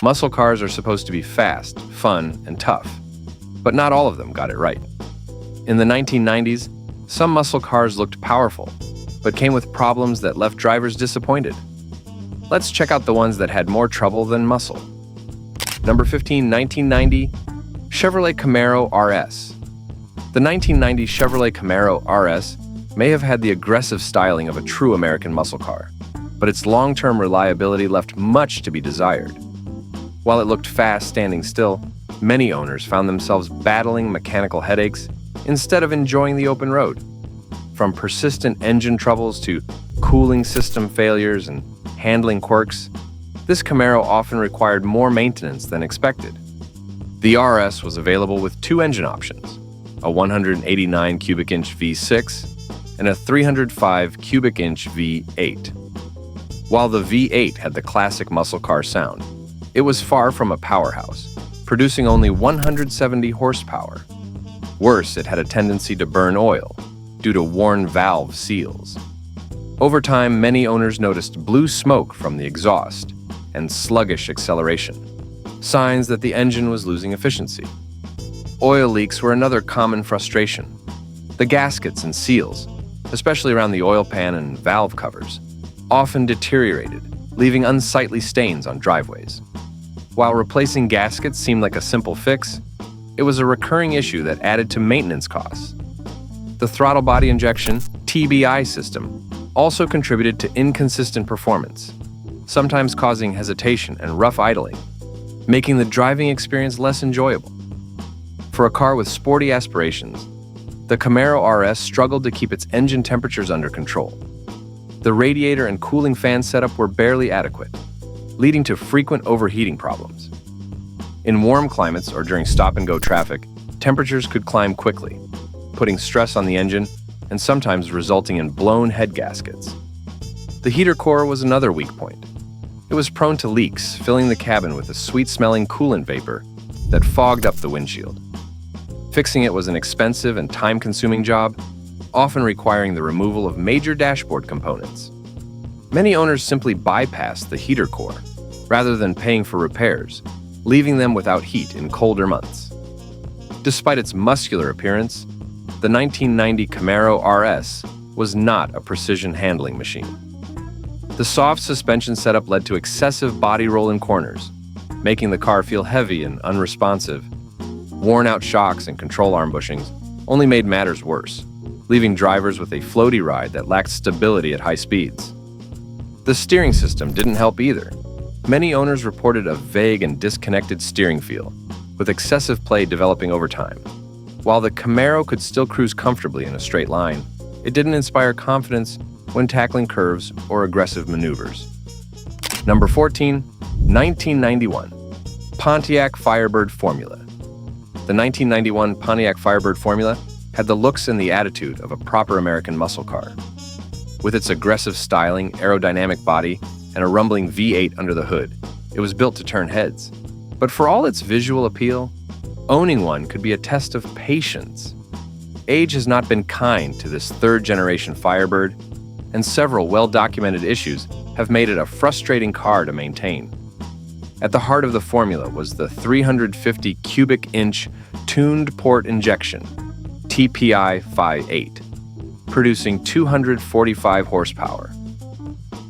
Muscle cars are supposed to be fast, fun, and tough, but not all of them got it right. In the 1990s, some muscle cars looked powerful, but came with problems that left drivers disappointed. Let's check out the ones that had more trouble than muscle. Number 15, 1990, Chevrolet Camaro RS. The 1990 Chevrolet Camaro RS may have had the aggressive styling of a true American muscle car, but its long-term reliability left much to be desired. While it looked fast standing still, many owners found themselves battling mechanical headaches instead of enjoying the open road. From persistent engine troubles to cooling system failures and handling quirks, this Camaro often required more maintenance than expected. The RS was available with two engine options, a 189 cubic inch V6 and a 305 cubic inch V8. While the V8 had the classic muscle car sound, it was far from a powerhouse, producing only 170 horsepower. Worse, it had a tendency to burn oil due to worn valve seals. Over time, many owners noticed blue smoke from the exhaust and sluggish acceleration, signs that the engine was losing efficiency. Oil leaks were another common frustration. The gaskets and seals, especially around the oil pan and valve covers, often deteriorated, leaving unsightly stains on driveways. While replacing gaskets seemed like a simple fix, it was a recurring issue that added to maintenance costs. The throttle body injection (TBI) system also contributed to inconsistent performance, sometimes causing hesitation and rough idling, making the driving experience less enjoyable. For a car with sporty aspirations, the Camaro RS struggled to keep its engine temperatures under control. The radiator and cooling fan setup were barely adequate, leading to frequent overheating problems. In warm climates or during stop-and-go traffic, temperatures could climb quickly, putting stress on the engine and sometimes resulting in blown head gaskets. The heater core was another weak point. It was prone to leaks, filling the cabin with a sweet-smelling coolant vapor that fogged up the windshield. Fixing it was an expensive and time-consuming job, often requiring the removal of major dashboard components. Many owners simply bypassed the heater core, rather than paying for repairs, leaving them without heat in colder months. Despite its muscular appearance, the 1990 Camaro RS was not a precision handling machine. The soft suspension setup led to excessive body roll in corners, making the car feel heavy and unresponsive. Worn-out shocks and control arm bushings only made matters worse, leaving drivers with a floaty ride that lacked stability at high speeds. The steering system didn't help either. Many owners reported a vague and disconnected steering feel, with excessive play developing over time. While the Camaro could still cruise comfortably in a straight line, it didn't inspire confidence when tackling curves or aggressive maneuvers. Number 14, 1991, Pontiac Firebird Formula. The 1991 Pontiac Firebird Formula had the looks and the attitude of a proper American muscle car. With its aggressive styling, aerodynamic body, and a rumbling V8 under the hood, it was built to turn heads. But for all its visual appeal, owning one could be a test of patience. Age has not been kind to this third-generation Firebird, and several well-documented issues have made it a frustrating car to maintain. At the heart of the formula was the 350 cubic inch tuned port injection, TPI 5.8, producing 245 horsepower.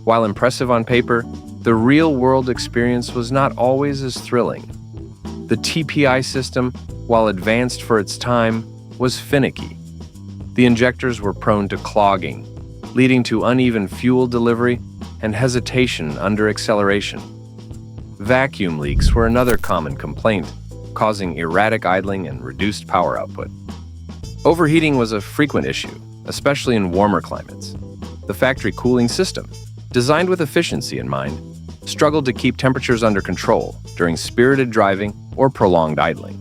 While impressive on paper, the real-world experience was not always as thrilling. The TPI system, while advanced for its time, was finicky. The injectors were prone to clogging, leading to uneven fuel delivery and hesitation under acceleration. Vacuum leaks were another common complaint, causing erratic idling and reduced power output. Overheating was a frequent issue, especially in warmer climates. The factory cooling system, designed with efficiency in mind, struggled to keep temperatures under control during spirited driving or prolonged idling.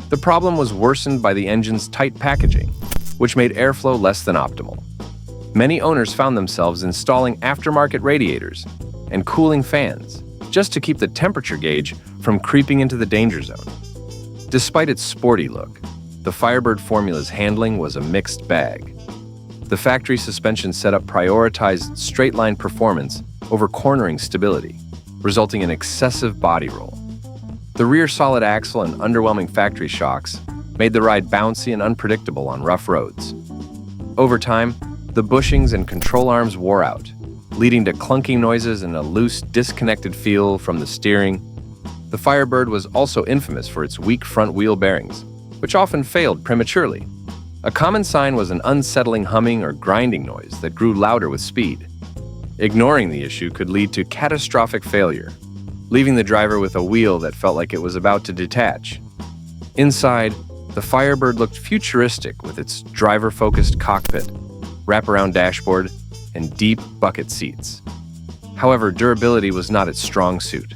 The problem was worsened by the engine's tight packaging, which made airflow less than optimal. Many owners found themselves installing aftermarket radiators and cooling fans just to keep the temperature gauge from creeping into the danger zone. Despite its sporty look, the Firebird Formula's handling was a mixed bag. The factory suspension setup prioritized straight-line performance over cornering stability, resulting in excessive body roll. The rear solid axle and underwhelming factory shocks made the ride bouncy and unpredictable on rough roads. Over time, the bushings and control arms wore out, leading to clunking noises and a loose, disconnected feel from the steering. The Firebird was also infamous for its weak front wheel bearings, which often failed prematurely. A common sign was an unsettling humming or grinding noise that grew louder with speed. Ignoring the issue could lead to catastrophic failure, leaving the driver with a wheel that felt like it was about to detach. Inside, the Firebird looked futuristic with its driver-focused cockpit, wraparound dashboard, and deep bucket seats. However, durability was not its strong suit.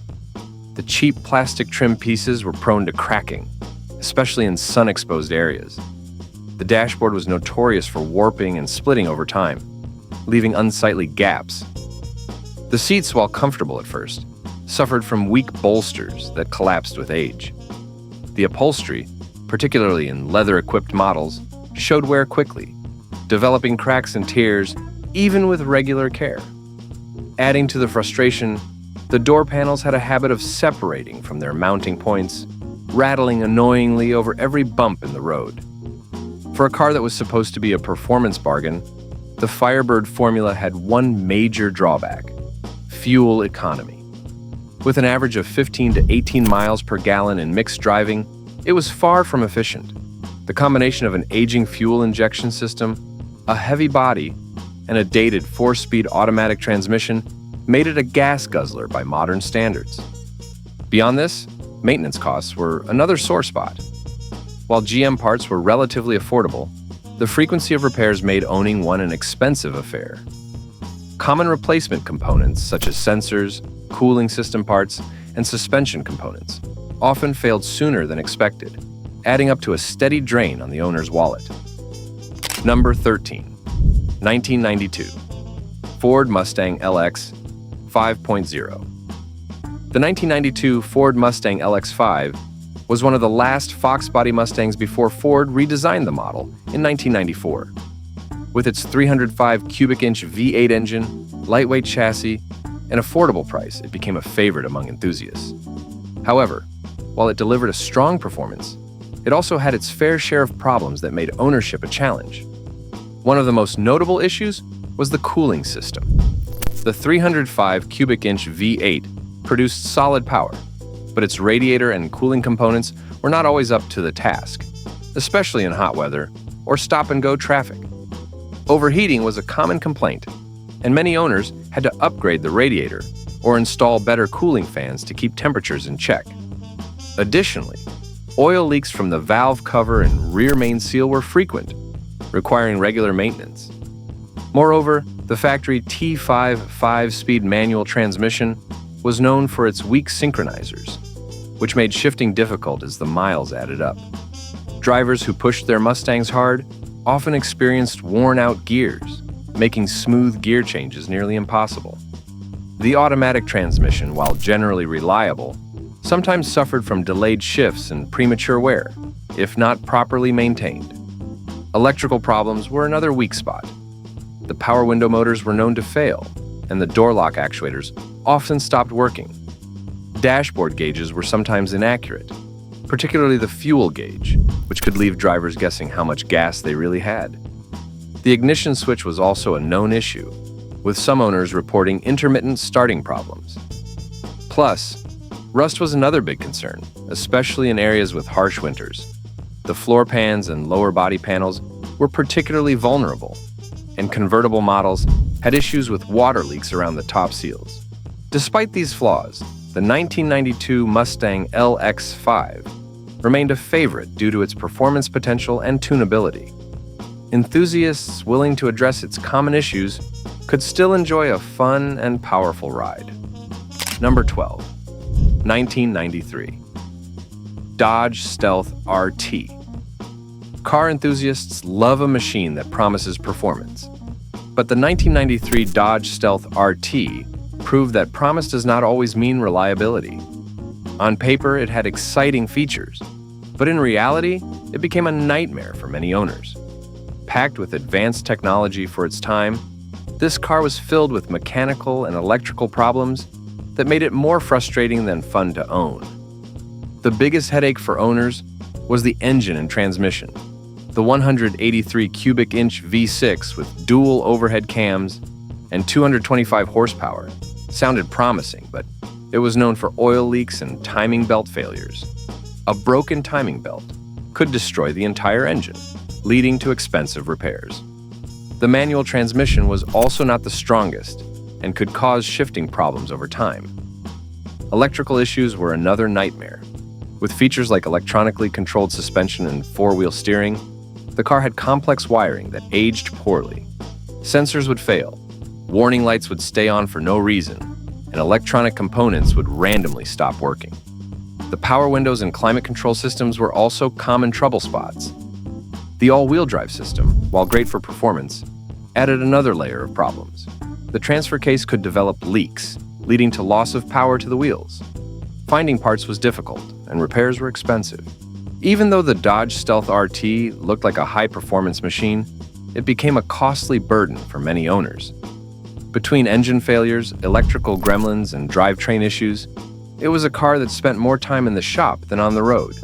The cheap plastic trim pieces were prone to cracking, especially in sun-exposed areas. The dashboard was notorious for warping and splitting over time, leaving unsightly gaps. The seats, while comfortable at first, suffered from weak bolsters that collapsed with age. The upholstery, particularly in leather-equipped models, showed wear quickly, developing cracks and tears even with regular care. Adding to the frustration, the door panels had a habit of separating from their mounting points, rattling annoyingly over every bump in the road. For a car that was supposed to be a performance bargain, the Firebird formula had one major drawback: fuel economy. With an average of 15 to 18 miles per gallon in mixed driving, it was far from efficient. The combination of an aging fuel injection system, a heavy body, and a dated 4-speed automatic transmission made it a gas guzzler by modern standards. Beyond this, maintenance costs were another sore spot. While GM parts were relatively affordable, the frequency of repairs made owning one an expensive affair. Common replacement components such as sensors, cooling system parts, and suspension components often failed sooner than expected, adding up to a steady drain on the owner's wallet. Number 13. 1992. Ford Mustang LX 5.0. The 1992 Ford Mustang LX5 was one of the last Fox body Mustangs before Ford redesigned the model in 1994. With its 305 cubic inch V8 engine, lightweight chassis, and affordable price, it became a favorite among enthusiasts. However, while it delivered a strong performance, it also had its fair share of problems that made ownership a challenge. One of the most notable issues was the cooling system. The 305 cubic inch V8 produced solid power, but its radiator and cooling components were not always up to the task, especially in hot weather or stop-and-go traffic. Overheating was a common complaint, and many owners had to upgrade the radiator or install better cooling fans to keep temperatures in check. Additionally, oil leaks from the valve cover and rear main seal were frequent, requiring regular maintenance. Moreover, the factory T5 5-speed manual transmission was known for its weak synchronizers, which made shifting difficult as the miles added up. Drivers who pushed their Mustangs hard often experienced worn-out gears, making smooth gear changes nearly impossible. The automatic transmission, while generally reliable, sometimes suffered from delayed shifts and premature wear, if not properly maintained. Electrical problems were another weak spot. The power window motors were known to fail, and the door lock actuators often stopped working. Dashboard gauges were sometimes inaccurate, particularly the fuel gauge, which could leave drivers guessing how much gas they really had. The ignition switch was also a known issue, with some owners reporting intermittent starting problems. Plus, rust was another big concern, especially in areas with harsh winters. The floor pans and lower body panels were particularly vulnerable, and convertible models had issues with water leaks around the top seals. Despite these flaws, the 1992 Mustang LX5 remained a favorite due to its performance potential and tunability. Enthusiasts willing to address its common issues could still enjoy a fun and powerful ride. Number 12. 1993. Dodge Stealth RT. Car enthusiasts love a machine that promises performance. But the 1993 Dodge Stealth RT proved that promise does not always mean reliability. On paper, it had exciting features, but in reality, it became a nightmare for many owners. Packed with advanced technology for its time, this car was filled with mechanical and electrical problems that made it more frustrating than fun to own. The biggest headache for owners was the engine and transmission. The 183 cubic inch V6 with dual overhead cams and 225 horsepower sounded promising, but it was known for oil leaks and timing belt failures. A broken timing belt could destroy the entire engine, leading to expensive repairs. The manual transmission was also not the strongest and could cause shifting problems over time. Electrical issues were another nightmare. With features like electronically controlled suspension and four-wheel steering, the car had complex wiring that aged poorly. Sensors would fail, warning lights would stay on for no reason, and electronic components would randomly stop working. The power windows and climate control systems were also common trouble spots. The all-wheel drive system, while great for performance, added another layer of problems. The transfer case could develop leaks, leading to loss of power to the wheels. Finding parts was difficult, and repairs were expensive. Even though the Dodge Stealth RT looked like a high-performance machine, it became a costly burden for many owners. Between engine failures, electrical gremlins, and drivetrain issues, it was a car that spent more time in the shop than on the road.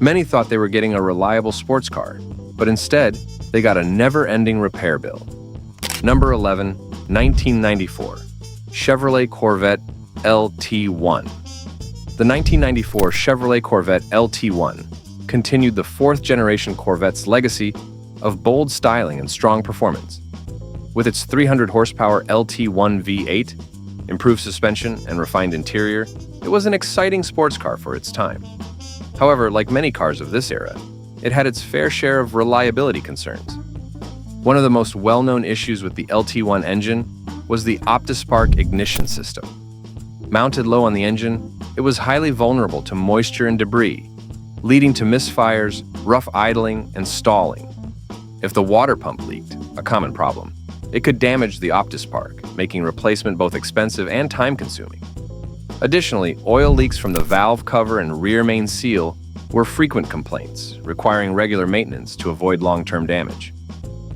Many thought they were getting a reliable sports car, but instead, they got a never-ending repair bill. Number 11, 1994, Chevrolet Corvette LT1. The 1994 Chevrolet Corvette LT1 continued the fourth-generation Corvette's legacy of bold styling and strong performance. With its 300-horsepower LT1 V8, improved suspension, and refined interior, it was an exciting sports car for its time. However, like many cars of this era, it had its fair share of reliability concerns. One of the most well-known issues with the LT1 engine was the OptiSpark ignition system. Mounted low on the engine, it was highly vulnerable to moisture and debris, leading to misfires, rough idling, and stalling. If the water pump leaked, a common problem, it could damage the OptiSpark, making replacement both expensive and time-consuming. Additionally, oil leaks from the valve cover and rear main seal were frequent complaints, requiring regular maintenance to avoid long-term damage.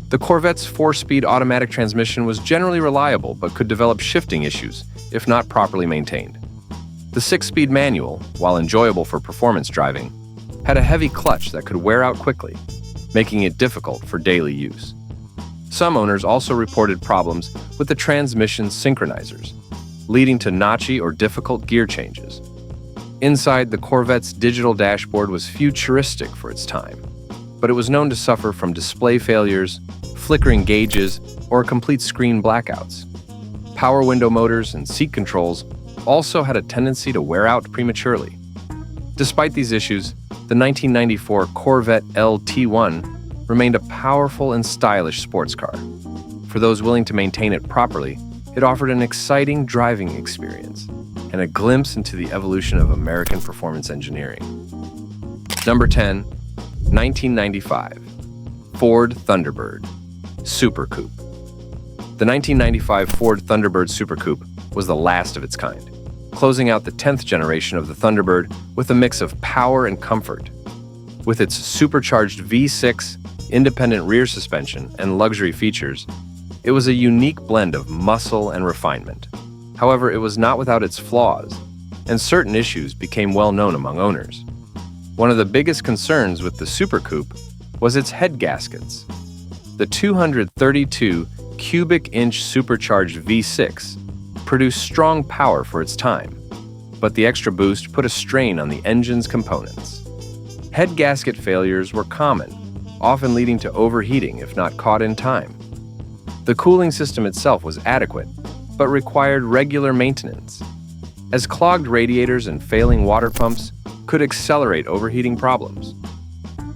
The Corvette's 4-speed automatic transmission was generally reliable but could develop shifting issues if not properly maintained. The 6-speed manual, while enjoyable for performance driving, had a heavy clutch that could wear out quickly, making it difficult for daily use. Some owners also reported problems with the transmission's synchronizers, leading to notchy or difficult gear changes. Inside, the Corvette's digital dashboard was futuristic for its time, but it was known to suffer from display failures, flickering gauges, or complete screen blackouts. Power window motors and seat controls also had a tendency to wear out prematurely. Despite these issues, the 1994 Corvette LT1 remained a powerful and stylish sports car. For those willing to maintain it properly, it offered an exciting driving experience and a glimpse into the evolution of American performance engineering. Number 10, 1995, Ford Thunderbird Super Coupe. The 1995 Ford Thunderbird Super Coupe was the last of its kind, closing out the 10th generation of the Thunderbird with a mix of power and comfort. With its supercharged V6, independent rear suspension, and luxury features, it was a unique blend of muscle and refinement. However, it was not without its flaws, and certain issues became well known among owners. One of the biggest concerns with the Super Coupe was its head gaskets. The 232 cubic inch supercharged V6 produced strong power for its time, but the extra boost put a strain on the engine's components. Head gasket failures were common, often leading to overheating if not caught in time. The cooling system itself was adequate, but required regular maintenance, as clogged radiators and failing water pumps could accelerate overheating problems.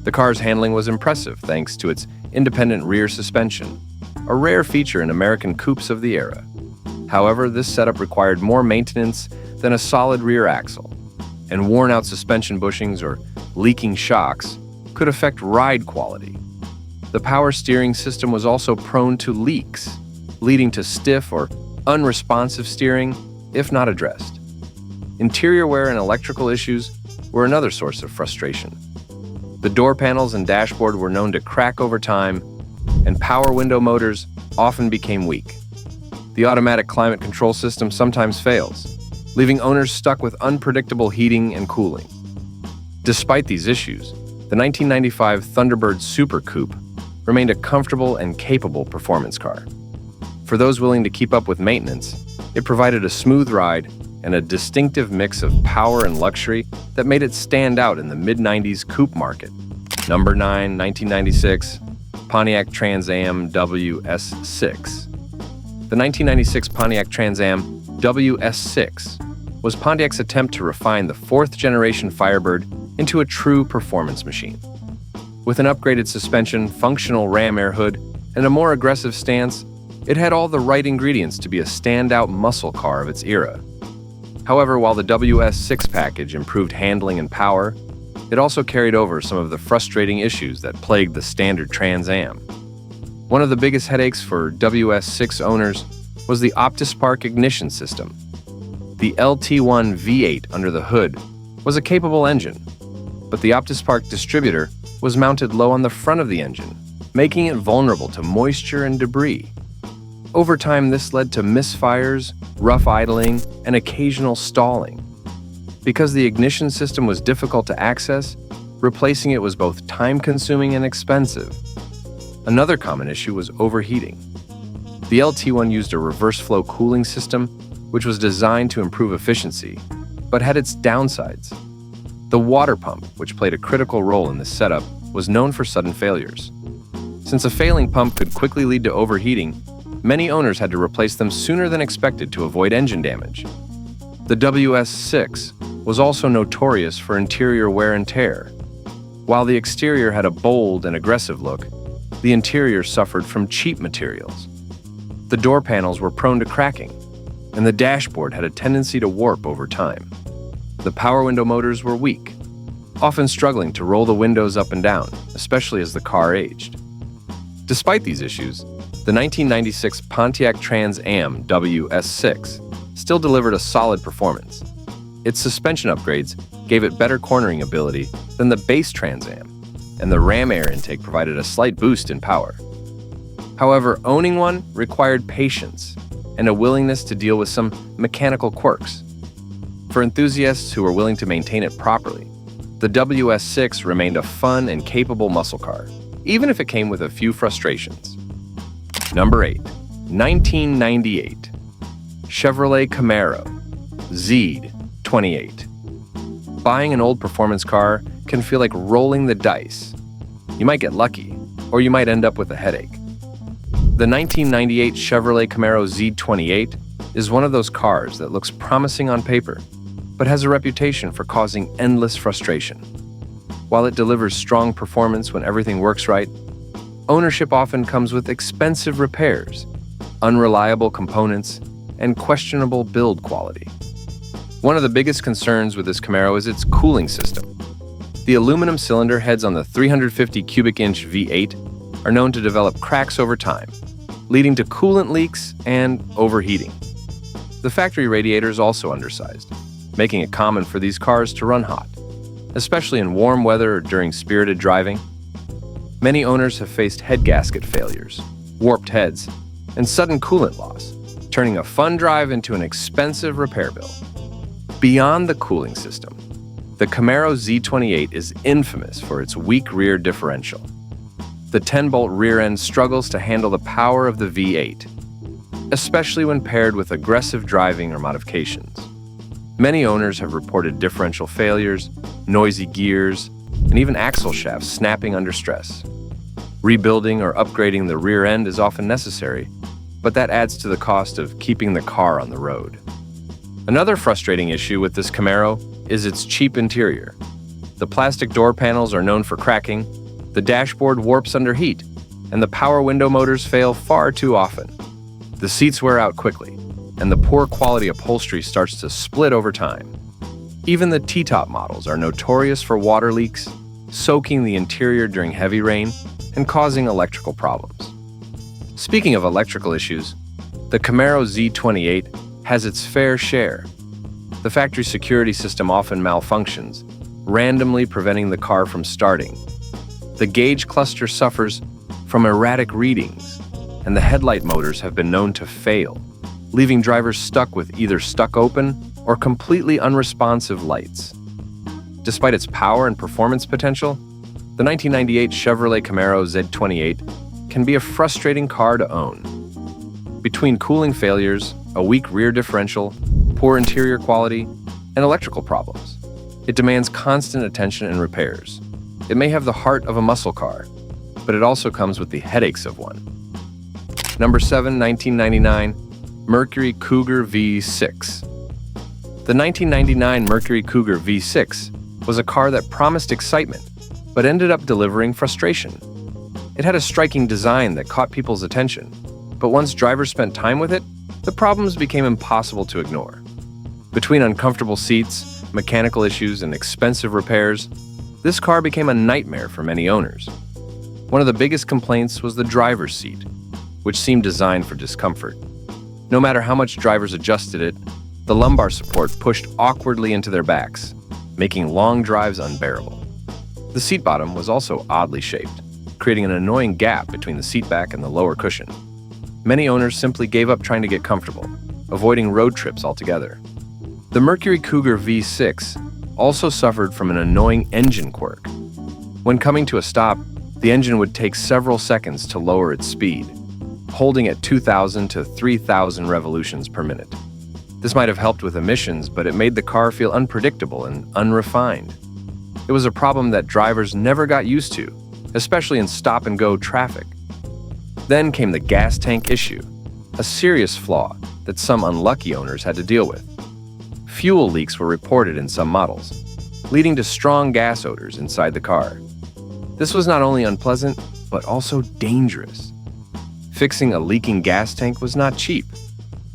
The car's handling was impressive thanks to its independent rear suspension, a rare feature in American coupes of the era. However, this setup required more maintenance than a solid rear axle, and worn-out suspension bushings or leaking shocks could affect ride quality. The power steering system was also prone to leaks, leading to stiff or unresponsive steering if not addressed. Interior wear and electrical issues were another source of frustration. The door panels and dashboard were known to crack over time, and power window motors often became weak. The automatic climate control system sometimes fails, leaving owners stuck with unpredictable heating and cooling. Despite these issues, the 1995 Thunderbird Super Coupe remained a comfortable and capable performance car. For those willing to keep up with maintenance, it provided a smooth ride and a distinctive mix of power and luxury that made it stand out in the mid-90s coupe market. Number 9, 1996, Pontiac Trans Am WS6. The 1996 Pontiac Trans Am WS6 was Pontiac's attempt to refine the fourth-generation Firebird into a true performance machine. With an upgraded suspension, functional ram air hood, and a more aggressive stance, it had all the right ingredients to be a standout muscle car of its era. However, while the WS6 package improved handling and power, it also carried over some of the frustrating issues that plagued the standard Trans Am. One of the biggest headaches for WS6 owners was the OptiSpark ignition system. The LT1 V8 under the hood was a capable engine, but the OptiSpark distributor was mounted low on the front of the engine, making it vulnerable to moisture and debris. Over time, this led to misfires, rough idling, and occasional stalling. Because the ignition system was difficult to access, replacing it was both time-consuming and expensive. Another common issue was overheating. The LT1 used a reverse-flow cooling system, which was designed to improve efficiency, but had its downsides. The water pump, which played a critical role in this setup, was known for sudden failures. Since a failing pump could quickly lead to overheating, many owners had to replace them sooner than expected to avoid engine damage. The WS6 was also notorious for interior wear and tear. While the exterior had a bold and aggressive look, the interior suffered from cheap materials. The door panels were prone to cracking, and the dashboard had a tendency to warp over time. The power window motors were weak, often struggling to roll the windows up and down, especially as the car aged. Despite these issues, the 1996 Pontiac Trans Am WS6 still delivered a solid performance. Its suspension upgrades gave it better cornering ability than the base Trans Am, and the ram air intake provided a slight boost in power. However, owning one required patience and a willingness to deal with some mechanical quirks. For enthusiasts who were willing to maintain it properly, the WS6 remained a fun and capable muscle car, even if it came with a few frustrations. Number 8, 1998, Chevrolet Camaro Z28. Buying an old performance car can feel like rolling the dice. You might get lucky, or you might end up with a headache. The 1998 Chevrolet Camaro Z28 is one of those cars that looks promising on paper, but has a reputation for causing endless frustration. While it delivers strong performance when everything works right, ownership often comes with expensive repairs, unreliable components, and questionable build quality. One of the biggest concerns with this Camaro is its cooling system. The aluminum cylinder heads on the 350 cubic inch V8 are known to develop cracks over time, leading to coolant leaks and overheating. The factory radiator is also undersized, making it common for these cars to run hot, especially in warm weather or during spirited driving. Many owners have faced head gasket failures, warped heads, and sudden coolant loss, turning a fun drive into an expensive repair bill. Beyond the cooling system, the Camaro Z28 is infamous for its weak rear differential. The 10-bolt rear end struggles to handle the power of the V8, especially when paired with aggressive driving or modifications. Many owners have reported differential failures, noisy gears, and even axle shafts snapping under stress. Rebuilding or upgrading the rear end is often necessary, but that adds to the cost of keeping the car on the road. Another frustrating issue with this Camaro is its cheap interior. The plastic door panels are known for cracking, the dashboard warps under heat, and the power window motors fail far too often. The seats wear out quickly, and the poor quality upholstery starts to split over time. Even the T-top models are notorious for water leaks, soaking the interior during heavy rain, and causing electrical problems. Speaking of electrical issues, the Camaro Z28 has its fair share. The factory security system often malfunctions, randomly preventing the car from starting. The gauge cluster suffers from erratic readings, and the headlight motors have been known to fail, leaving drivers stuck with either stuck open or completely unresponsive lights. Despite its power and performance potential, the 1998 Chevrolet Camaro Z28 can be a frustrating car to own. Between cooling failures, a weak rear differential, poor interior quality, and electrical problems, it demands constant attention and repairs. It may have the heart of a muscle car, but it also comes with the headaches of one. Number 7, 1999 Mercury Cougar V6. The 1999 Mercury Cougar V6 was a car that promised excitement, but ended up delivering frustration. It had a striking design that caught people's attention, but once drivers spent time with it, the problems became impossible to ignore. Between uncomfortable seats, mechanical issues, and expensive repairs, this car became a nightmare for many owners. One of the biggest complaints was the driver's seat, which seemed designed for discomfort. No matter how much drivers adjusted it, the lumbar support pushed awkwardly into their backs, making long drives unbearable. The seat bottom was also oddly shaped, creating an annoying gap between the seat back and the lower cushion. Many owners simply gave up trying to get comfortable, avoiding road trips altogether. The Mercury Cougar V6 also suffered from an annoying engine quirk. When coming to a stop, the engine would take several seconds to lower its speed, holding at 2,000 to 3,000 revolutions per minute. This might have helped with emissions, but it made the car feel unpredictable and unrefined. It was a problem that drivers never got used to, especially in stop-and-go traffic. Then came the gas tank issue, a serious flaw that some unlucky owners had to deal with. Fuel leaks were reported in some models, leading to strong gas odors inside the car. This was not only unpleasant, but also dangerous. Fixing a leaking gas tank was not cheap,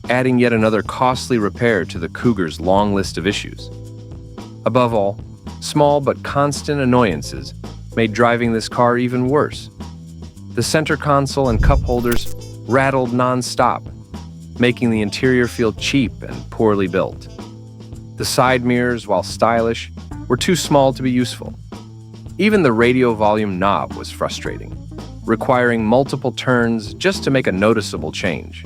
adding yet another costly repair to the Cougar's long list of issues. Above all, small but constant annoyances made driving this car even worse. The center console and cup holders rattled non-stop, making the interior feel cheap and poorly built. The side mirrors, while stylish, were too small to be useful. Even the radio volume knob was frustrating, requiring multiple turns just to make a noticeable change.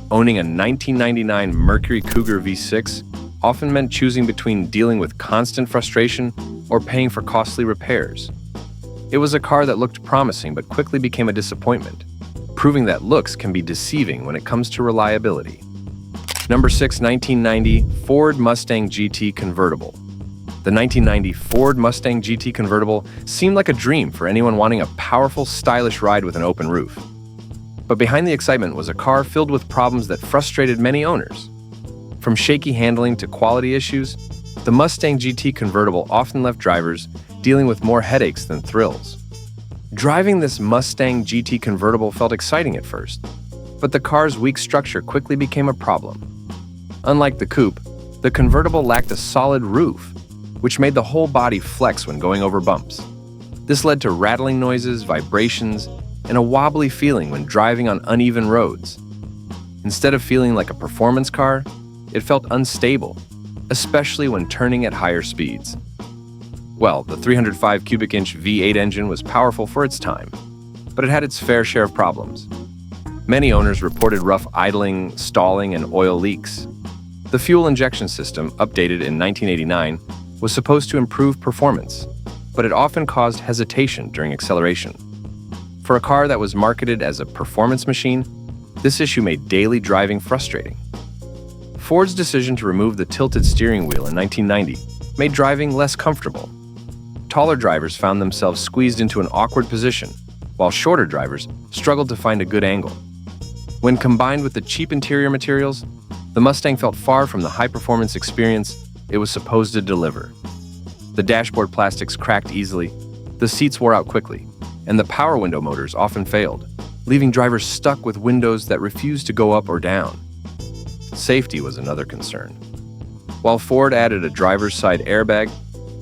Owning a 1999 Mercury Cougar V6 often meant choosing between dealing with constant frustration or paying for costly repairs. It was a car that looked promising but quickly became a disappointment, proving that looks can be deceiving when it comes to reliability. Number 6, 1990 Ford Mustang GT Convertible. The 1990 Ford Mustang GT Convertible seemed like a dream for anyone wanting a powerful, stylish ride with an open roof. But behind the excitement was a car filled with problems that frustrated many owners. From shaky handling to quality issues, the Mustang GT Convertible often left drivers dealing with more headaches than thrills. Driving this Mustang GT Convertible felt exciting at first, but the car's weak structure quickly became a problem. Unlike the Coupe, the convertible lacked a solid roof, which made the whole body flex when going over bumps. This led to rattling noises, vibrations, and a wobbly feeling when driving on uneven roads. Instead of feeling like a performance car, it felt unstable, especially when turning at higher speeds. Well, the 305 cubic inch V8 engine was powerful for its time, but it had its fair share of problems. Many owners reported rough idling, stalling, and oil leaks. The fuel injection system, updated in 1989, was supposed to improve performance, but it often caused hesitation during acceleration. For a car that was marketed as a performance machine, this issue made daily driving frustrating. Ford's decision to remove the tilted steering wheel in 1990 made driving less comfortable. Taller drivers found themselves squeezed into an awkward position, while shorter drivers struggled to find a good angle. When combined with the cheap interior materials, the Mustang felt far from the high-performance experience it was supposed to deliver. The dashboard plastics cracked easily, the seats wore out quickly, and the power window motors often failed, leaving drivers stuck with windows that refused to go up or down. Safety was another concern. While Ford added a driver's side airbag,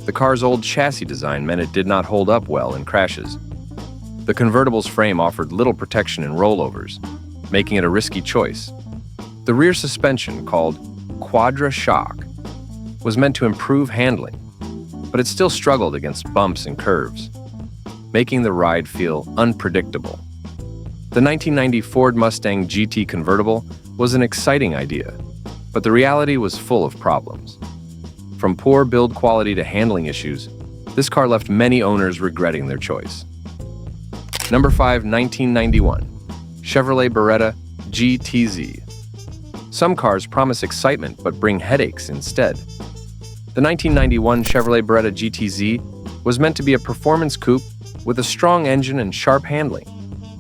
the car's old chassis design meant it did not hold up well in crashes. The convertible's frame offered little protection in rollovers, making it a risky choice. The rear suspension, called Quadra Shock, was meant to improve handling, but it still struggled against bumps and curves, making the ride feel unpredictable. The 1990 Ford Mustang GT Convertible was an exciting idea, But the reality was full of problems. From poor build quality to handling issues, this car left many owners regretting their choice. Number 5, 1991. Chevrolet Beretta GTZ. Some cars promise excitement but bring headaches instead. The 1991 Chevrolet Beretta GTZ was meant to be a performance coupe with a strong engine and sharp handling.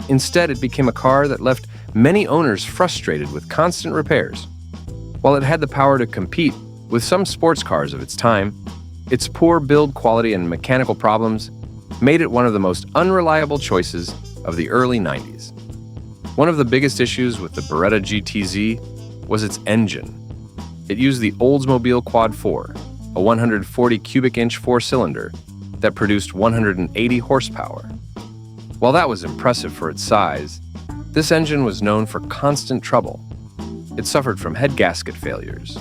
Instead, it became a car that left many owners frustrated with constant repairs. While it had the power to compete with some sports cars of its time, its poor build quality and mechanical problems made it one of the most unreliable choices of the early 90s. One of the biggest issues with the Beretta GTZ was its engine. It used the Oldsmobile Quad 4, a 140 cubic inch four-cylinder that produced 180 horsepower. While that was impressive for its size, this engine was known for constant trouble. It suffered from head gasket failures,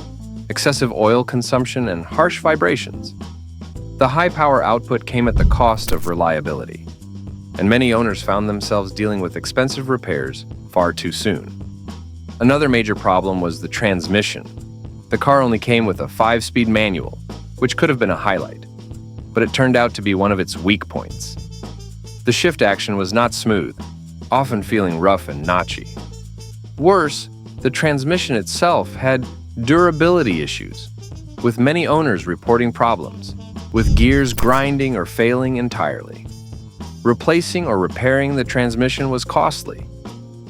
excessive oil consumption, and harsh vibrations. The high power output came at the cost of reliability, and many owners found themselves dealing with expensive repairs far too soon. Another major problem was the transmission. The car only came with a 5-speed manual, which could have been a highlight, but it turned out to be one of its weak points. The shift action was not smooth, often feeling rough and notchy. Worse, the transmission itself had durability issues, with many owners reporting problems, with gears grinding or failing entirely. Replacing or repairing the transmission was costly,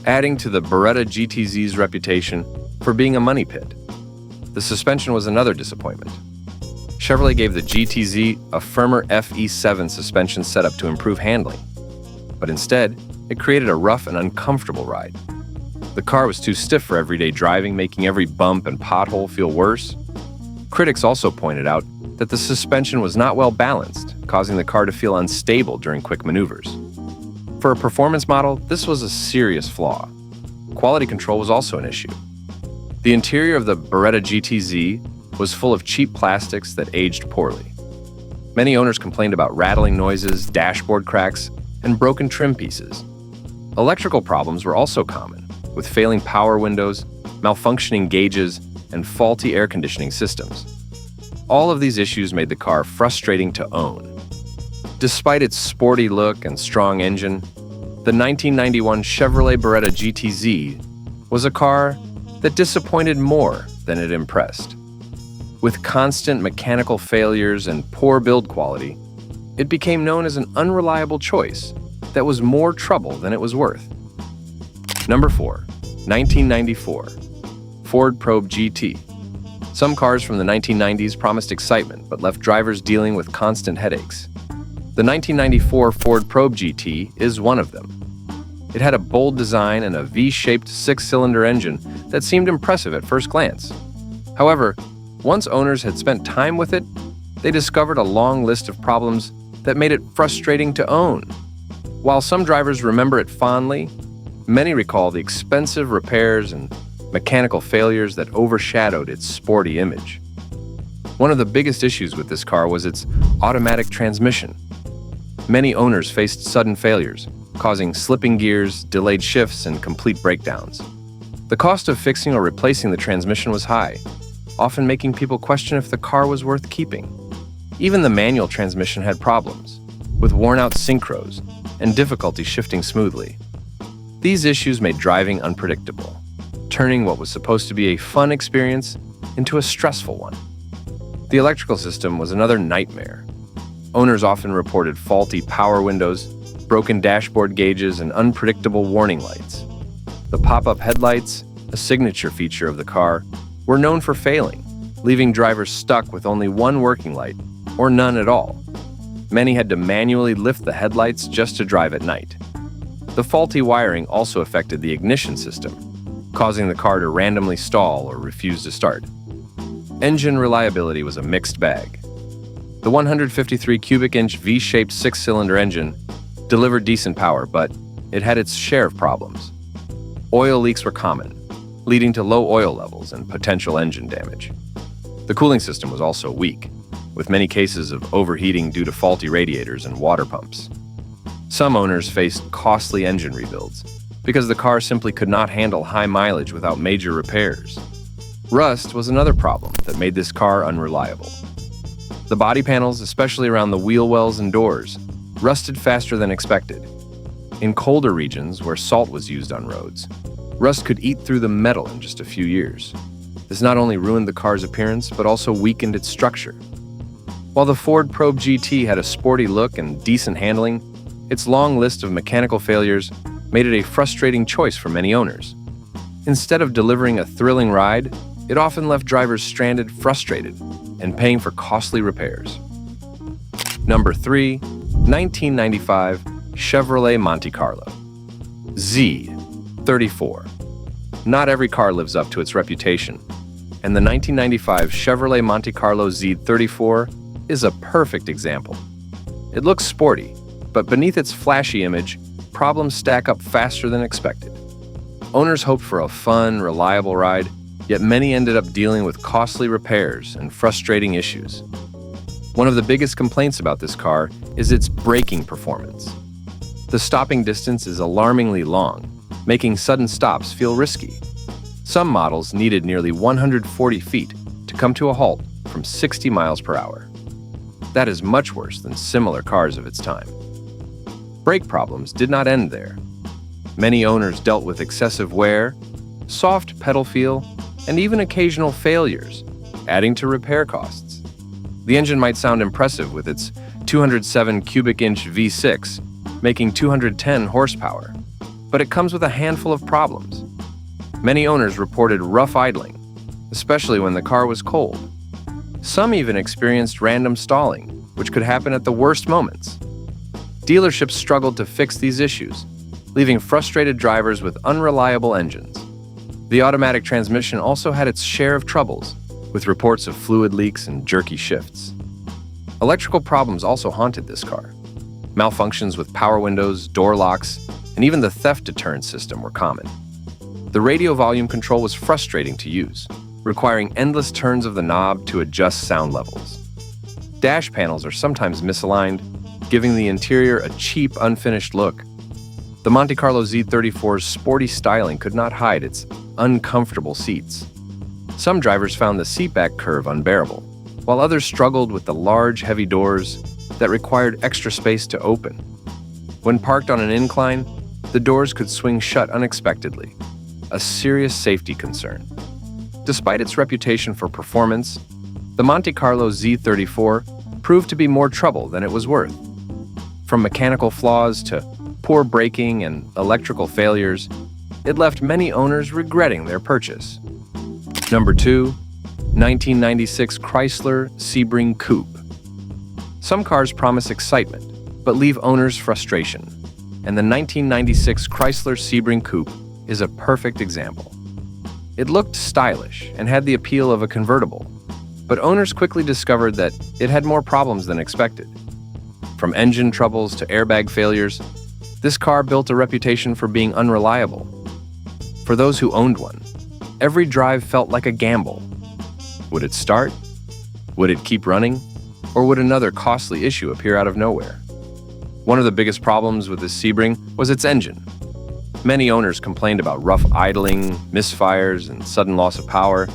adding to the Beretta GTZ's reputation for being a money pit. The suspension was another disappointment. Chevrolet gave the GTZ a firmer FE7 suspension setup to improve handling, but instead, it created a rough and uncomfortable ride. The car was too stiff for everyday driving, making every bump and pothole feel worse. Critics also pointed out that the suspension was not well balanced, causing the car to feel unstable during quick maneuvers. For a performance model, this was a serious flaw. Quality control was also an issue. The interior of the Beretta GTZ was full of cheap plastics that aged poorly. Many owners complained about rattling noises, dashboard cracks, and broken trim pieces. Electrical problems were also common, with failing power windows, malfunctioning gauges, and faulty air conditioning systems. All of these issues made the car frustrating to own. Despite its sporty look and strong engine, the 1991 Chevrolet Beretta GTZ was a car that disappointed more than it impressed. With constant mechanical failures and poor build quality, it became known as an unreliable choice that was more trouble than it was worth. Number 4, 1994, Ford Probe GT. Some cars from the 1990s promised excitement but left drivers dealing with constant headaches. The 1994 Ford Probe GT is one of them. It had a bold design and a V-shaped 6-cylinder engine that seemed impressive at first glance. However, once owners had spent time with it, they discovered a long list of problems that made it frustrating to own. While some drivers remember it fondly, many recall the expensive repairs and mechanical failures that overshadowed its sporty image. One of the biggest issues with this car was its automatic transmission. Many owners faced sudden failures, causing slipping gears, delayed shifts, and complete breakdowns. The cost of fixing or replacing the transmission was high, often making people question if the car was worth keeping. Even the manual transmission had problems, with worn-out synchros and difficulty shifting smoothly. These issues made driving unpredictable, turning what was supposed to be a fun experience into a stressful one. The electrical system was another nightmare. Owners often reported faulty power windows, broken dashboard gauges, and unpredictable warning lights. The pop-up headlights, a signature feature of the car, were known for failing, leaving drivers stuck with only one working light, or none at all. Many had to manually lift the headlights just to drive at night. The faulty wiring also affected the ignition system, causing the car to randomly stall or refuse to start. Engine reliability was a mixed bag. The 153 cubic inch V-shaped 6-cylinder engine delivered decent power, but it had its share of problems. Oil leaks were common, leading to low oil levels and potential engine damage. The cooling system was also weak, with many cases of overheating due to faulty radiators and water pumps. Some owners faced costly engine rebuilds because the car simply could not handle high mileage without major repairs. Rust was another problem that made this car unreliable. The body panels, especially around the wheel wells and doors, rusted faster than expected. In colder regions where salt was used on roads, rust could eat through the metal in just a few years. This not only ruined the car's appearance, but also weakened its structure. While the Ford Probe GT had a sporty look and decent handling, its long list of mechanical failures made it a frustrating choice for many owners. Instead of delivering a thrilling ride, it often left drivers stranded, frustrated, and paying for costly repairs. Number 3, 1995 Chevrolet Monte Carlo Z34. Not every car lives up to its reputation, and the 1995 Chevrolet Monte Carlo Z34 is a perfect example. It looks sporty, but beneath its flashy image, problems stack up faster than expected. Owners hoped for a fun, reliable ride, yet many ended up dealing with costly repairs and frustrating issues. One of the biggest complaints about this car is its braking performance. The stopping distance is alarmingly long, making sudden stops feel risky. Some models needed nearly 140 feet to come to a halt from 60 miles per hour. That is much worse than similar cars of its time. Brake problems did not end there. Many owners dealt with excessive wear, soft pedal feel, and even occasional failures, adding to repair costs. The engine might sound impressive with its 207 cubic inch V6, making 210 horsepower, but it comes with a handful of problems. Many owners reported rough idling, especially when the car was cold. Some even experienced random stalling, which could happen at the worst moments. Dealerships struggled to fix these issues, leaving frustrated drivers with unreliable engines. The automatic transmission also had its share of troubles, with reports of fluid leaks and jerky shifts. Electrical problems also haunted this car. Malfunctions with power windows, door locks, and even the theft deterrent system were common. The radio volume control was frustrating to use, requiring endless turns of the knob to adjust sound levels. Dash panels are sometimes misaligned, giving the interior a cheap, unfinished look. The Monte Carlo Z34's sporty styling could not hide its uncomfortable seats. Some drivers found the seatback curve unbearable, while others struggled with the large, heavy doors that required extra space to open. When parked on an incline, the doors could swing shut unexpectedly, a serious safety concern. Despite its reputation for performance, the Monte Carlo Z34 proved to be more trouble than it was worth. From mechanical flaws to poor braking and electrical failures, it left many owners regretting their purchase. Number 2, 1996 Chrysler Sebring Coupe. Some cars promise excitement, but leave owners frustration, and the 1996 Chrysler Sebring Coupe is a perfect example. It looked stylish and had the appeal of a convertible, but owners quickly discovered that it had more problems than expected. From engine troubles to airbag failures, this car built a reputation for being unreliable. For those who owned one, every drive felt like a gamble. Would it start? Would it keep running? Or would another costly issue appear out of nowhere? One of the biggest problems with this Sebring was its engine. Many owners complained about rough idling, misfires, and sudden loss of power.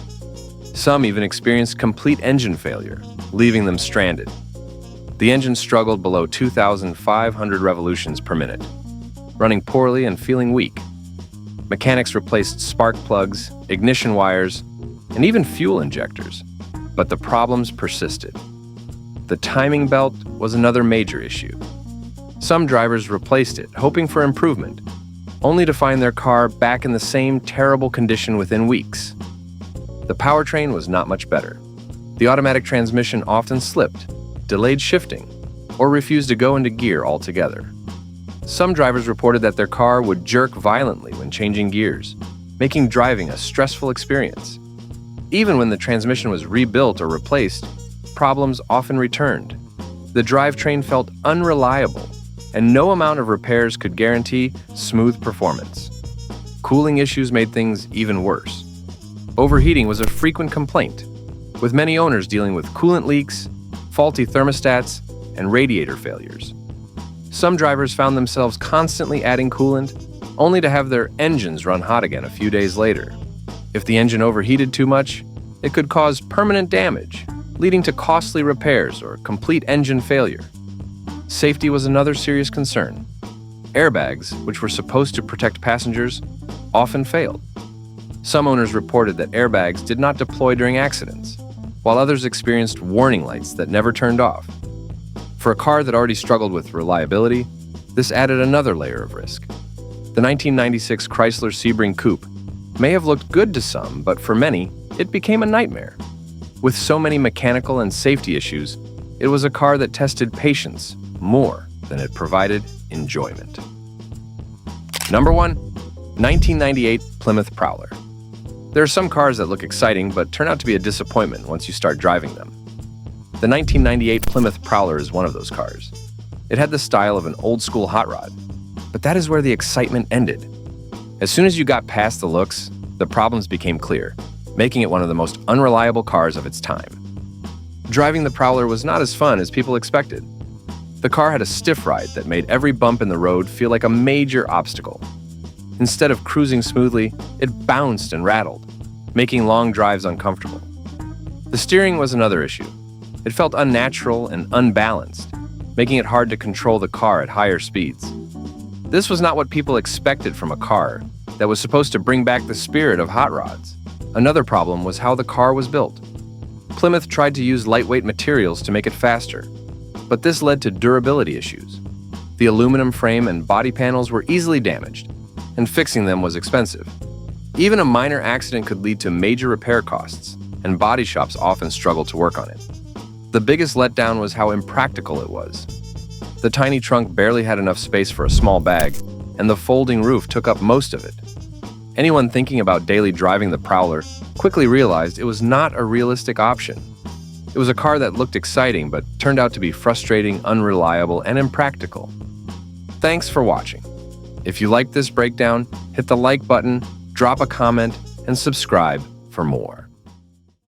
Some even experienced complete engine failure, leaving them stranded. The engine struggled below 2,500 revolutions per minute, running poorly and feeling weak. Mechanics replaced spark plugs, ignition wires, and even fuel injectors, but the problems persisted. The timing belt was another major issue. Some drivers replaced it, hoping for improvement, only to find their car back in the same terrible condition within weeks. The powertrain was not much better. The automatic transmission often slipped, delayed shifting, or refused to go into gear altogether. Some drivers reported that their car would jerk violently when changing gears, making driving a stressful experience. Even when the transmission was rebuilt or replaced, problems often returned. The drivetrain felt unreliable, and no amount of repairs could guarantee smooth performance. Cooling issues made things even worse. Overheating was a frequent complaint, with many owners dealing with coolant leaks, faulty thermostats, and radiator failures. Some drivers found themselves constantly adding coolant, only to have their engines run hot again a few days later. If the engine overheated too much, it could cause permanent damage, leading to costly repairs or complete engine failure. Safety was another serious concern. Airbags, which were supposed to protect passengers, often failed. Some owners reported that airbags did not deploy during accidents, while others experienced warning lights that never turned off. For a car that already struggled with reliability, this added another layer of risk. The 1996 Chrysler Sebring Coupe may have looked good to some, but for many, it became a nightmare. With so many mechanical and safety issues, it was a car that tested patience more than it provided enjoyment. Number 1. 1998 Plymouth Prowler. There are some cars that look exciting but turn out to be a disappointment once you start driving them. The 1998 Plymouth Prowler is one of those cars. It had the style of an old-school hot rod, but that is where the excitement ended. As soon as you got past the looks, the problems became clear, making it one of the most unreliable cars of its time. Driving the Prowler was not as fun as people expected. The car had a stiff ride that made every bump in the road feel like a major obstacle. Instead of cruising smoothly, it bounced and rattled, making long drives uncomfortable. The steering was another issue. It felt unnatural and unbalanced, making it hard to control the car at higher speeds. This was not what people expected from a car that was supposed to bring back the spirit of hot rods. Another problem was how the car was built. Plymouth tried to use lightweight materials to make it faster, but this led to durability issues. The aluminum frame and body panels were easily damaged, and fixing them was expensive. Even a minor accident could lead to major repair costs, and body shops often struggled to work on it. The biggest letdown was how impractical it was. The tiny trunk barely had enough space for a small bag, and the folding roof took up most of it. Anyone thinking about daily driving the Prowler quickly realized it was not a realistic option. It was a car that looked exciting but turned out to be frustrating, unreliable, and impractical. Thanks for watching. If you liked this breakdown, hit the like button, drop a comment, and subscribe for more.